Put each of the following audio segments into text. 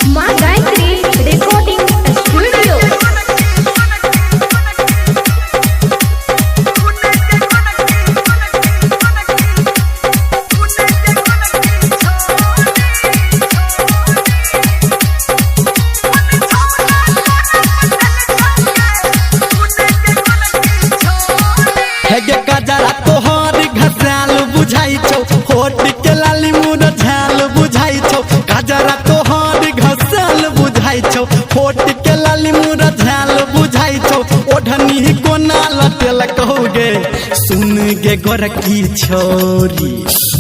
माँ Gayatri recording studio. गजरा तोहर घसाल बुझाई छौ, होट के लाली मुर झाल बुझाई छौ। गजरा तोहर घसाल बुझाई छौ, होट के लाली मुर झाल बुझाई छौ। ओढ़नी कोना लटेल कहोगे सुन गे गोरकी छोरी,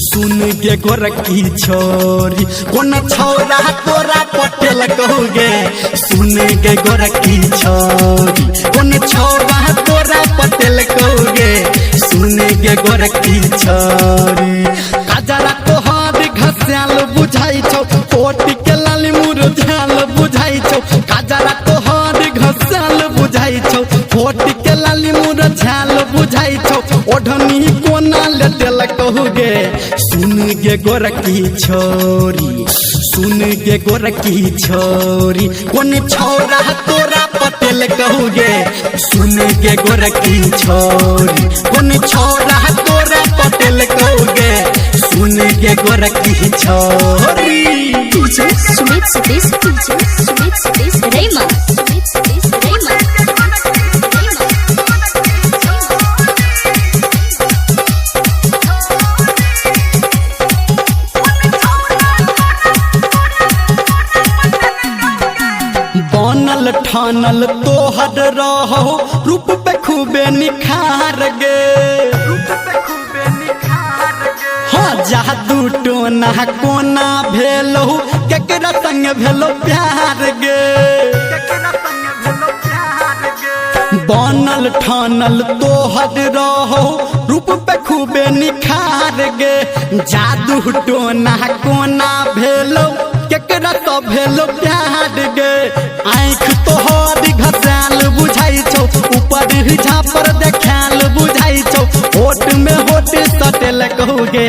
सुन गे गोरकी छोरी। कोन छौरा तोरा पटेल कहोगे सुन गे गोरकी छोरी। कोन छौरा तोरा पटेल कहोगे सुन गे गोरकी छोरी। गजरा तोहर घसाल बुझाई छौ, होट के लाली मुर झाल बुझाई छौ। गजरा तोहर घसाल बुझाई छौ, होट के लाली मुर झाल बुझाई छौ। ओढ़नी कोना लटेल कहोगे सुन गे गोरकी छोरी, सुन गे गोरकी छोरी। कोन छौरा तोरा पटेल कहोगे सुन गे गोरकी छोरी। कोन छौरा तोरा पटेल कहोगे सुन गे गोरकी छोरी। DJ Sumit Satish, DJ Sumit Satish Rema, Sumit Satish Rema. बनल ठानल तोहर रहो रूप पे खूबे निखार गे, हाँ जादू टोना कोना भेलो केकरा संग भेलो प्यार गे। बनल ठानल तोहर रहो रूप पे खूबे निखार गे। जादू टोना कोना भेलो केकरा तो भेलो प्यार गे। आँख तोहर घसाल बुझाई छौ, ऊपर झापर देखाल बुझाई छौ। होट में होट सटेल कहोगे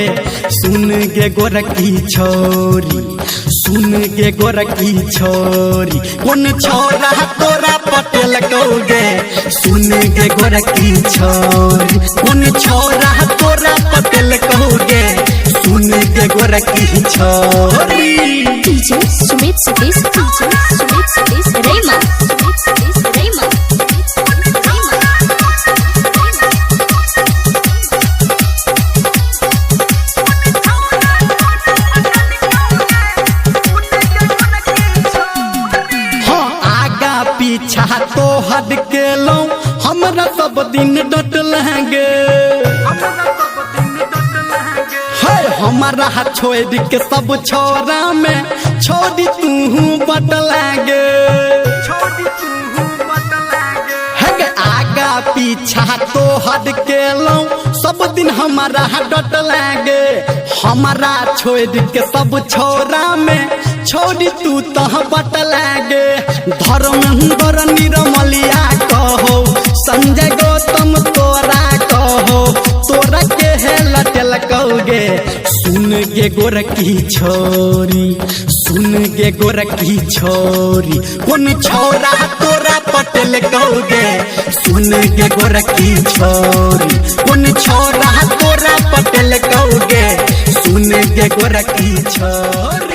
सुन गे गोरकी छोरी, सुन गे गोरकी छोरी। कोन छौरा तोरा पटेल कहोगे सुन गे गोरकी छोरी। कोन छौरा तोरा पटेल कहोगे सुन गे गोरकी छोरी। DJ Sumit Satish, DJ Sumit Satish Rema, Sumit Satish Rema. हाँ आगा पीछा तो हद के लो हमरा सब दिन डटल गे। हमारा हाथ छोड़ के सब छोरा में छोड़ी तू बटल गे। आगा पीछा तो हद के लो सब दिन हमारा डटल गे। हमारा छोड़ के सब छोरा में छोड़ी तू तह बटल गे। धर्मेंद्र निर्मलिया कहो, संजय गौतम तोरा कहो, तोरा के है लटेल कहोगे सुन गे गोरकी छोरी, सुन गे गोरकी छोरी। कोन छौरा तोरा पटेल कहोगे सुन गे गोरकी छोरी। कोन छौरा तोरा पटेल कहोगे सुन गे गोरकी छोरी।